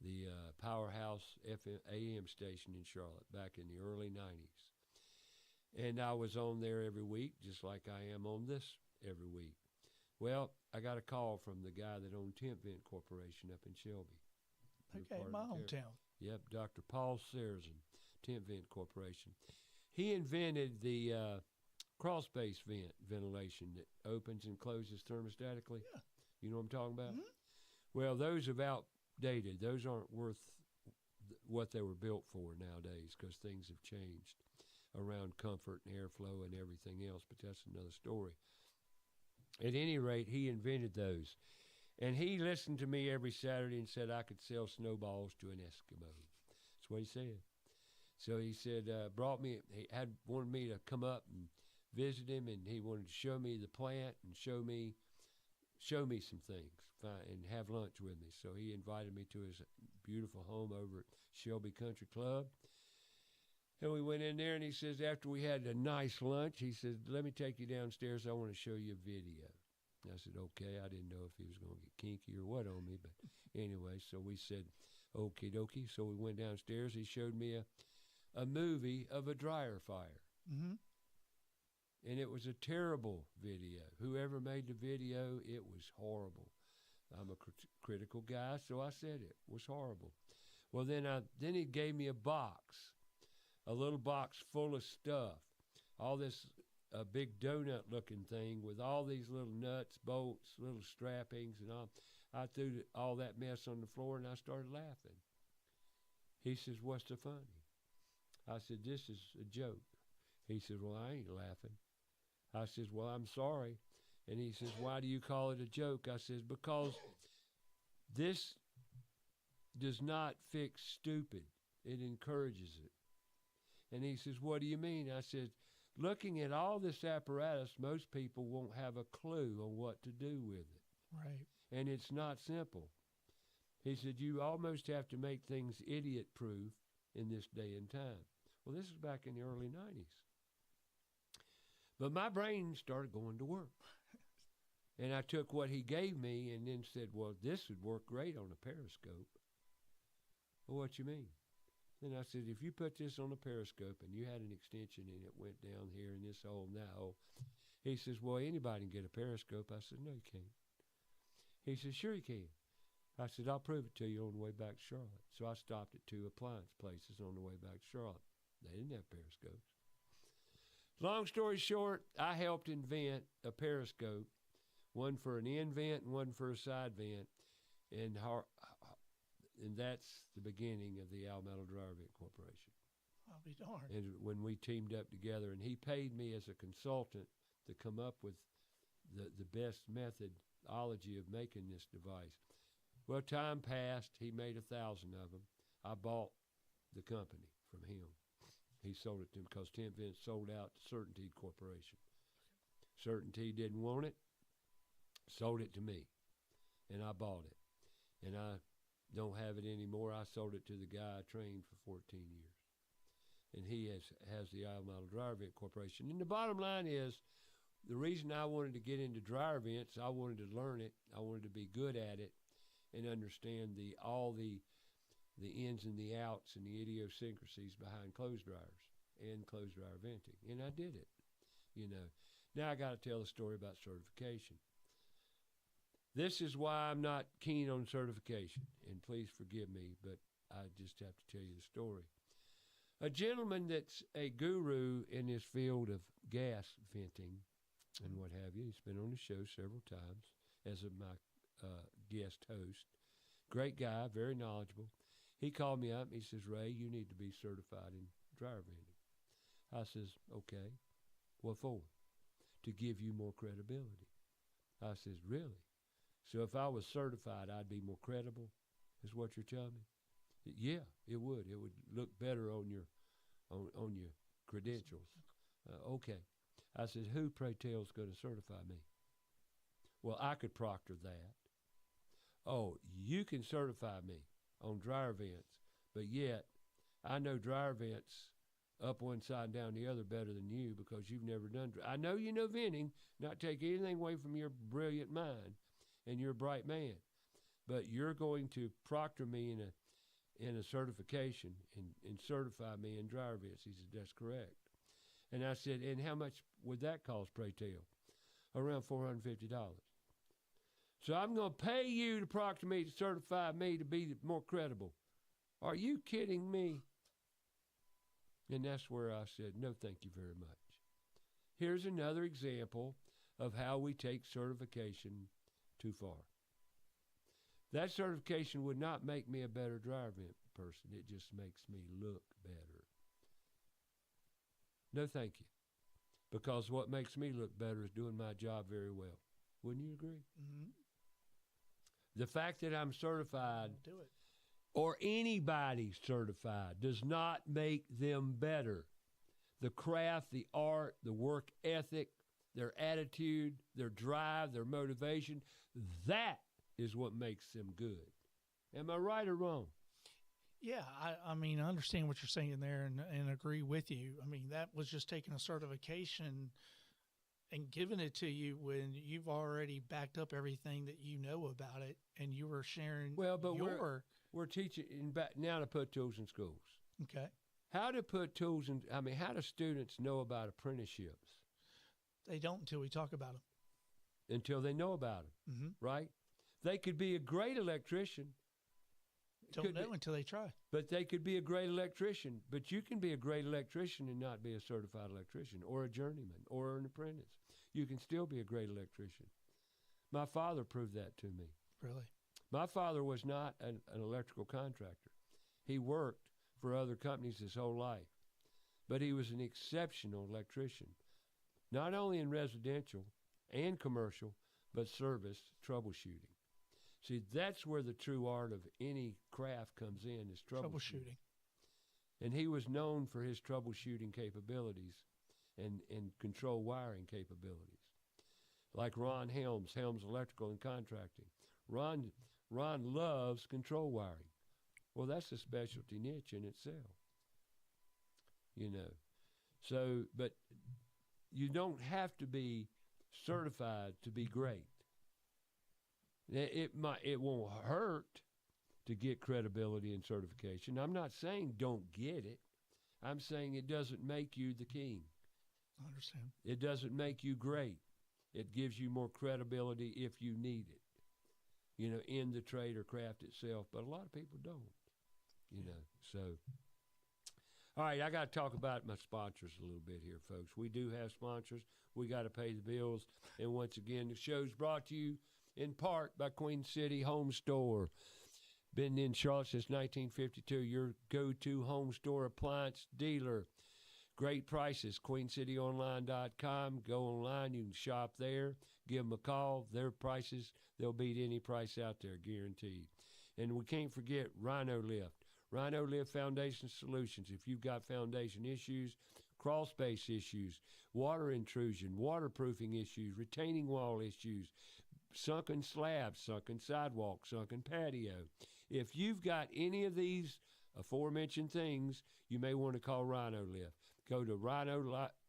the powerhouse FM AM station in Charlotte back in the early 90s. And I was on there every week, just like I am on this every week. Well, I got a call from the guy that owned Temp Vent Corporation up in Shelby. Okay, my hometown. Yep, Dr. Paul Sarrazin, Temp Vent Corporation. He invented the crawl space ventilation that opens and closes thermostatically. Yeah. You know what I'm talking about? Mm-hmm. Well, those have outdated. Those aren't worth what they were built for nowadays, because things have changed around comfort and airflow and everything else, but that's another story. At any rate, he invented those. And he listened to me every Saturday and said I could sell snowballs to an Eskimo. That's what he said. So he said, wanted me to come up and visit him, and he wanted to show me the plant and show me some things and have lunch with me. So he invited me to his beautiful home over at Shelby Country Club. And we went in there, and he says, after we had a nice lunch, he says, let me take you downstairs. I want to show you a video. I said, okay. I didn't know if he was going to get kinky or what on me. But anyway, so we said, okie dokie. So we went downstairs. He showed me a movie of a dryer fire. Mm-hmm. And it was a terrible video. Whoever made the video, it was horrible. I'm a critical guy, so I said it was horrible. Well, then he gave me a little box full of stuff, all this big donut-looking thing with all these little nuts, bolts, little strappings, and all. I threw all that mess on the floor, and I started laughing. He says, what's so funny? I said, this is a joke. He says, well, I ain't laughing. I says, well, I'm sorry. And he says, why do you call it a joke? I says, because this does not fix stupid. It encourages it. And he says, what do you mean? I said, looking at all this apparatus, most people won't have a clue on what to do with it. Right. And it's not simple. He said, you almost have to make things idiot-proof in this day and time. Well, this is back in the early 90s. But my brain started going to work. And I took what he gave me and then said, well, this would work great on a periscope. Well, what you mean? Then I said, if you put this on a periscope and you had an extension and it went down here in this hole and that hole, he says, well, anybody can get a periscope. I said, no, you can't. He said, sure you can. I said, I'll prove it to you on the way back to Charlotte. So I stopped at 2 appliance places on the way back to Charlotte. They didn't have periscopes. Long story short, I helped invent a periscope, one for an end vent and one for a side vent, and that's the beginning of the Metal Dryer Vent Corporation. I'll be darned. And when we teamed up together, and he paid me as a consultant to come up with the best methodology of making this device. Well, time passed. He made 1,000 of them. I bought the company from him. He sold it to him because Temp Vent sold out to Certainty Corporation. Certainty didn't want it, sold it to me, and I bought it. And I don't have it anymore. I sold it to the guy I trained for 14 years. And he has the Metal Dryer Vent Corporation. And the bottom line is, the reason I wanted to get into dryer vents, I wanted to learn it. I wanted to be good at it and understand all the ins and the outs and the idiosyncrasies behind clothes dryers and clothes dryer venting. And I did it, you know. Now I got to tell the story about certification. This is why I'm not keen on certification, and please forgive me, but I just have to tell you the story. A gentleman that's a guru in this field of gas venting and what have you, he's been on the show several times as my guest host. Great guy, very knowledgeable. He called me up and he says, Ray, you need to be certified in dryer venting. I says, okay, what for? To give you more credibility. I says, really? So if I was certified, I'd be more credible, is what you're telling me? Yeah, it would. It would look better on your credentials. Okay. I said, who, pray tell, is going to certify me? Well, I could proctor that. Oh, you can certify me on dryer vents, but yet I know dryer vents up one side and down the other better than you because you've never done. I know you know venting, not take anything away from your brilliant mind and you're a bright man, but you're going to proctor me in a certification and certify me in dryer vents. He said, that's correct. And I said, and how much would that cost, pray tell? Around $450. So I'm going to pay you to proctor me, to certify me to be more credible. Are you kidding me? And that's where I said, no, thank you very much. Here's another example of how we take certification too far. That certification would not make me a better dryer vent person. It just makes me look better. No, thank you. Because what makes me look better is doing my job very well. Wouldn't you agree? Mm-hmm. The fact that I'm certified Do it. or anybody certified does not make them better. The craft, the art, the work ethic, their attitude, their drive, their motivation, that is what makes them good. Am I right or wrong? Yeah, I mean, I understand what you're saying there and agree with you. I mean, that was just taking a certification and giving it to you when you've already backed up everything that you know about it and you were sharing we're teaching now to put tools in schools. Okay. How to put tools in, how do students know about apprenticeships? They don't until we talk about them. Until they know about them, Mm-hmm. right? They could be a great electrician. Don't know until they try. But they could be a great electrician. But you can be a great electrician and not be a certified electrician or a journeyman or an apprentice. You can still be a great electrician. My father proved that to me. Really? My father was not an electrical contractor. He worked for other companies his whole life. But he was an exceptional electrician, not only in residential and commercial, but service troubleshooting. See, that's where the true art of any craft comes in, is troubleshooting. And he was known for his troubleshooting capabilities and control wiring capabilities. Like Ron Helms Electrical and Contracting. Ron loves control wiring. Well, that's a specialty niche in itself. You know. So, but you don't have to be certified to be great. It won't hurt to get credibility and certification. I'm not saying don't get it. I'm saying it doesn't make you the king. I understand. It doesn't make you great. It gives you more credibility if you need it, you know, in the trade or craft itself. But a lot of people don't, you know. So, all right, I got to talk about my sponsors a little bit here, folks. We do have sponsors. We got to pay the bills. And once again, the show's brought to you in part by Queen City Home Store. Been in Charlotte since 1952. Your go-to home store appliance dealer. Great prices. QueenCityOnline.com. Go online. You can shop there. Give them a call. Their prices, they'll beat any price out there, guaranteed. And we can't forget Rhino Lift. Rhino Lift Foundation Solutions. If you've got foundation issues, crawl space issues, water intrusion, waterproofing issues, retaining wall issues, sunken slabs, sunken sidewalk, sunken patio. If you've got any of these aforementioned things, you may want to call Rhino Lift, go to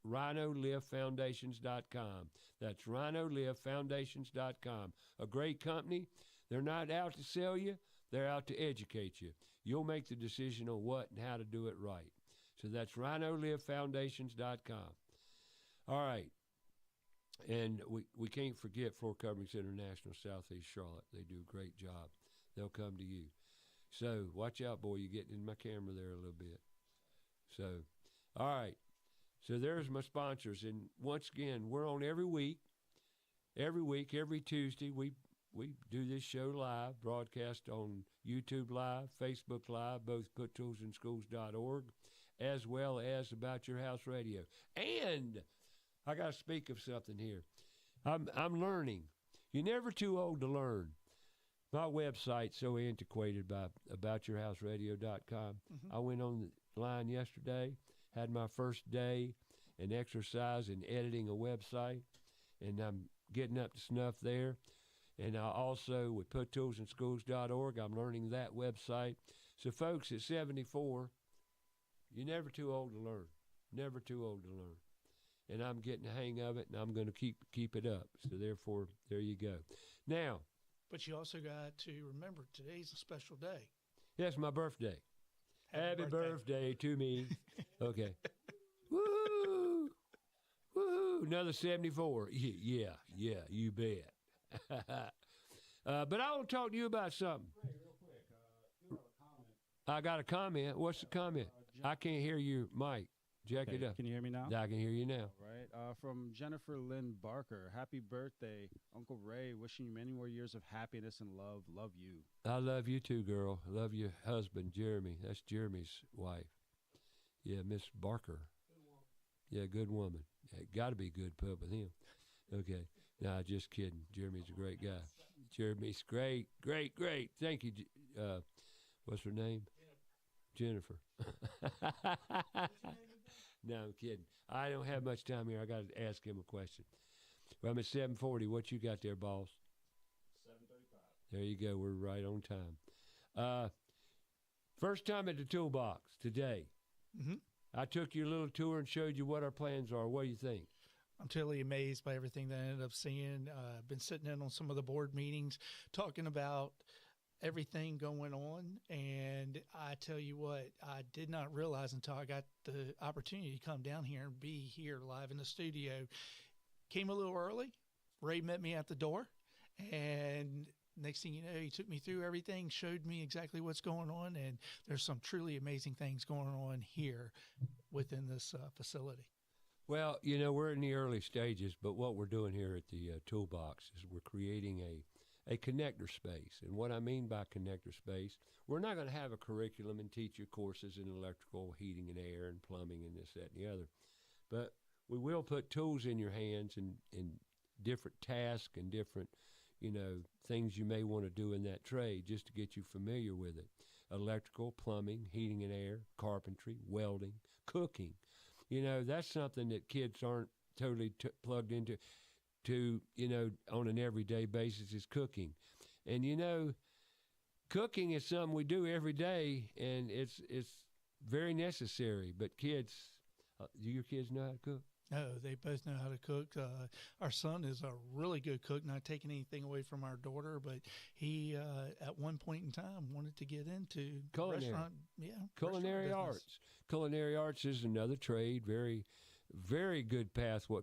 rhinoliftfoundations.com. That's rhinoliftfoundations.com. A great company. They're not out to sell you. They're out to educate you. You'll make the decision on what and how to do it right. So that's rhinoliftfoundations.com. All right. And we can't forget Floor Coverings International, Southeast Charlotte. They do a great job. They'll come to you. So watch out, boy. You're getting in my camera there a little bit. So, all right. So there's my sponsors. And once again, we're on every week. Every Tuesday, we do this show live, broadcast on YouTube Live, Facebook Live, both puttoolsinschools.org, as well as About Your House Radio. And I got to speak of something here. I'm learning. You're never too old to learn. My website's so antiquated by aboutyourhouseradio.com. Mm-hmm. I went on the line yesterday, had my first day in exercise in editing a website, and I'm getting up to snuff there. And I also, with puttoolsinschools.org, I'm learning that website. So, folks, at 74, you're never too old to learn. Never too old to learn. And I'm getting the hang of it, and I'm going to keep it up. So, therefore, there you go. Now. But you also got to remember, today's a special day. Yes, my birthday. Happy birthday to me. Okay. Woo! Woo! Another 74. Yeah, you bet. But I want to talk to you about something. Ray, real quick, you have a comment. I got a comment. What's the comment? I can't hear you, Mike. Jack it up. Can you hear me now? I can hear you now. All right. From Jennifer Lynn Barker. Happy birthday, Uncle Ray. Wishing you many more years of happiness and love. Love you. I love you too, girl. I love your husband, Jeremy. That's Jeremy's wife. Yeah, Miss Barker. Yeah, good woman. Yeah, got to be good pub with him. Okay. Nah, just kidding. Jeremy's a great guy. Jeremy's great. Thank you. What's her name? Jennifer. No, I'm kidding. I don't have much time here. I got to ask him a question. Well, I'm at 7:40. What you got there, boss? 7:35. There you go. We're right on time. First time at the toolbox today. Mm-hmm. I took you a little tour and showed you what our plans are. What do you think? I'm totally amazed by everything that I ended up seeing. I've been sitting in on some of the board meetings talking about everything going on. And I tell you what, I did not realize until I got the opportunity to come down here and be here live in the studio. Came a little early. Ray met me at the door. And next thing you know, he took me through everything, showed me exactly what's going on. And there's some truly amazing things going on here within this facility. Well, you know, we're in the early stages, but what we're doing here at the Toolbox is we're creating a connector space. And what I mean by connector space, we're not going to have a curriculum and teach you courses in electrical, heating and air and plumbing and this, that, and the other. But we will put tools in your hands and different tasks and different, you know, things you may want to do in that trade just to get you familiar with it. Electrical, plumbing, heating and air, carpentry, welding, cooking. You know, that's something that kids aren't totally plugged into, you know, on an everyday basis is cooking. And, you know, cooking is something we do every day, and it's very necessary. But kids, do your kids know how to cook? No, they both know how to cook. Our son is a really good cook, not taking anything away from our daughter, but he, at one point in time, wanted to get into restaurant. Yeah, culinary arts. Culinary arts is another trade, very, very good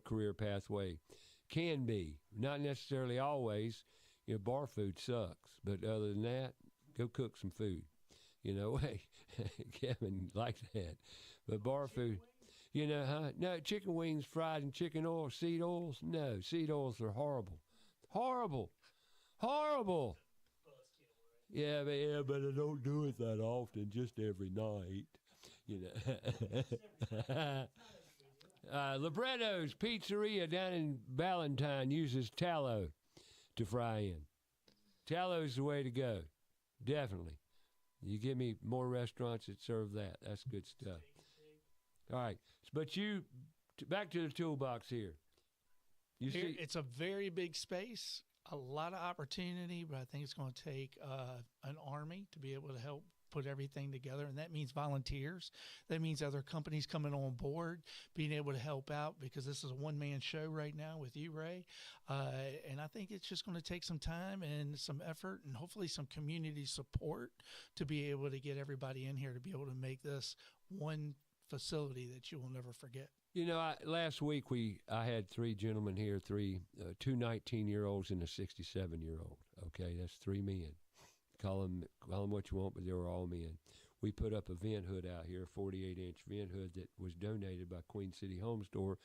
career pathway. Can be. Not necessarily always. You know, bar food sucks. But other than that, go cook some food. You know, hey, Kevin likes that. But bar food, you know, huh? No, chicken wings fried in chicken oil, seed oils? No, seed oils are horrible. Horrible. Horrible. Yeah, but I don't do it that often, just every night. You know. Libretto's Pizzeria down in Ballantyne uses tallow to fry in. Tallow's the way to go. Definitely. You give me more restaurants that serve that. That's good stuff. All right. But back to the toolbox here. You see, it's a very big space, a lot of opportunity, but I think it's going to take an army to be able to help put everything together, and that means volunteers. That means other companies coming on board, being able to help out, because this is a one-man show right now with you, Ray. And I think it's just going to take some time and some effort and hopefully some community support to be able to get everybody in here to be able to make this one facility that you will never forget. You know, last week I had three gentlemen here, two 19-year-olds and a 67-year-old. Okay, that's three men. Call them what you want, but they were all men. We put up a vent hood out here, a 48-inch vent hood that was donated by Queen City Home Store.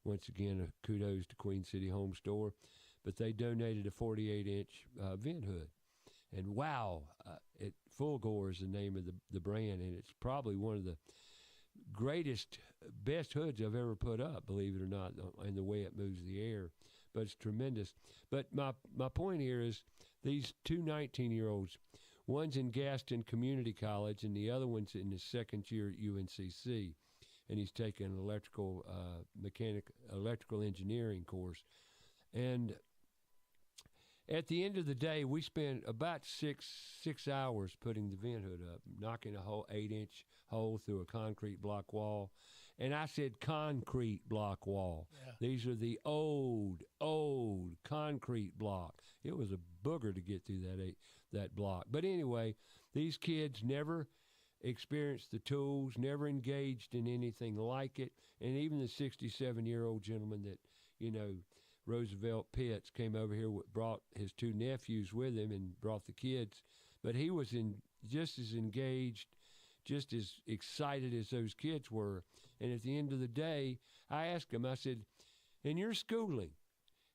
Once again, kudos to Queen City Home Store. But they donated a 48-inch vent hood. And wow, Full Gore is the name of the brand, and it's probably one of the greatest, best hoods I've ever put up, believe it or not, and the way it moves the air. But it's tremendous. But my point here is these two 19-year-olds, one's in Gaston Community College and the other one's in his second year at UNCC, and he's taking an electrical engineering course. And at the end of the day, we spent about six hours putting the vent hood up, knocking a whole 8-inch hole through a concrete block wall. And I said concrete block wall. Yeah. These are the old concrete block. It was a booger to get through that block. But anyway, these kids never experienced the tools, never engaged in anything like it. And even the 67-year-old gentleman that, Roosevelt Pitts came over here, brought his two nephews with him and brought the kids. But he was just as engaged, just as excited as those kids were. And at the end of the day, I asked him, I said, in your schooling,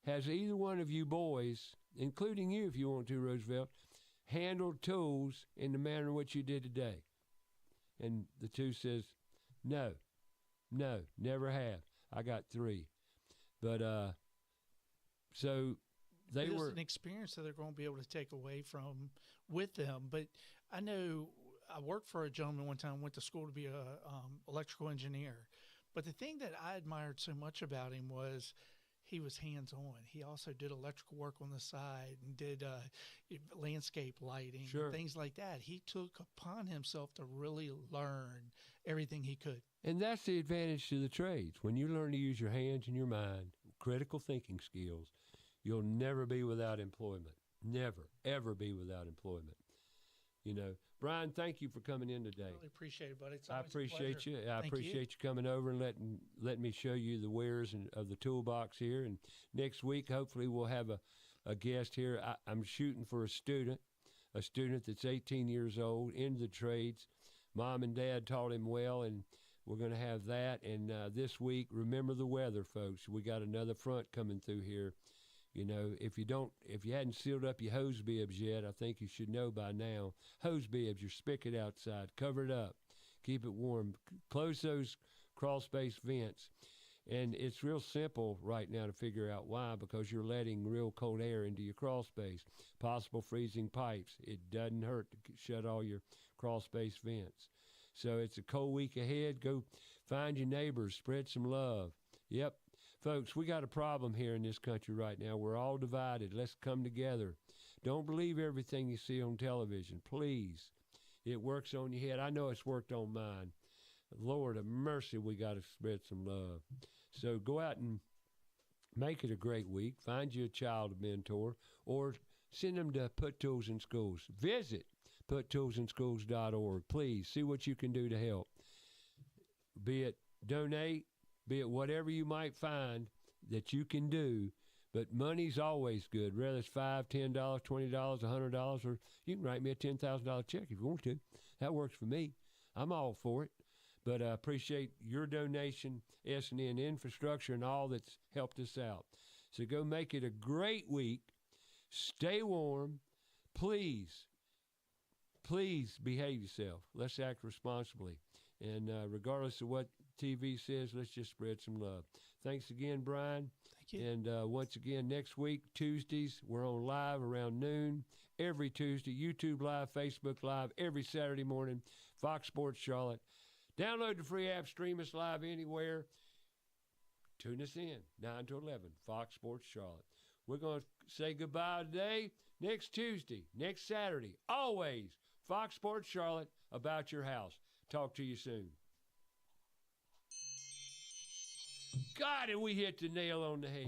has either one of you boys, including you if you want to, Roosevelt, handled tools in the manner in which you did today? And the two says, no, never have. I got three. But so they were an experience that they're going to be able to take away from with them. But I know I worked for a gentleman one time, went to school to be a electrical engineer. But the thing that I admired so much about him was he was hands-on. He also did electrical work on the side and did landscape lighting, and things like that. He took upon himself to really learn everything he could. And that's the advantage to the trades. When you learn to use your hands and your mind, critical thinking skills, you'll never be without employment. Never, ever be without employment. Brian, thank you for coming in today. I really appreciate it, buddy. It's I always appreciate a pleasure. you. I appreciate you coming over and letting me show you the wares of the toolbox here. And next week, hopefully, we'll have a guest here. I'm shooting for a student that's 18 years old, into the trades. Mom and Dad taught him well, and we're going to have that. And this week, remember the weather, folks. We got another front coming through here. If you hadn't sealed up your hose bibs yet, I think you should know by now. Hose bibs, your spigot outside, cover it up, keep it warm, close those crawl space vents. And it's real simple right now to figure out why, because you're letting real cold air into your crawl space. Possible freezing pipes. It doesn't hurt to shut all your crawl space vents. So it's a cold week ahead. Go find your neighbors, spread some love. Yep. Folks, we got a problem here in this country right now. We're all divided. Let's come together. Don't believe everything you see on television, please. It works on your head. I know it's worked on mine. Lord of mercy, we got to spread some love. So go out and make it a great week. Find you a child mentor, or send them to Put Tools in Schools. Visit puttoolsinschools.org. Please see what you can do to help. Be it donate, be it whatever you might find that you can do, but money's always good, whether it's $5, $10, $20, $100, or you can write me a $10,000 check if you want to. That works for me. I'm all for it. But I appreciate your donation, S&N Infrastructure, and all that's helped us out. So go make it a great week. Stay warm. Please behave yourself. Let's act responsibly. And regardless of what TV says, let's just spread some love. Thanks again, Brian. Thank you. And once again, next week, Tuesdays, we're on live around noon. Every Tuesday, YouTube Live, Facebook Live, every Saturday morning, Fox Sports Charlotte. Download the free app, stream us live anywhere. Tune us in, 9 to 11, Fox Sports Charlotte. We're going to say goodbye today. Next Tuesday, next Saturday, always Fox Sports Charlotte, about your house. Talk to you soon. God, and we hit the nail on the head.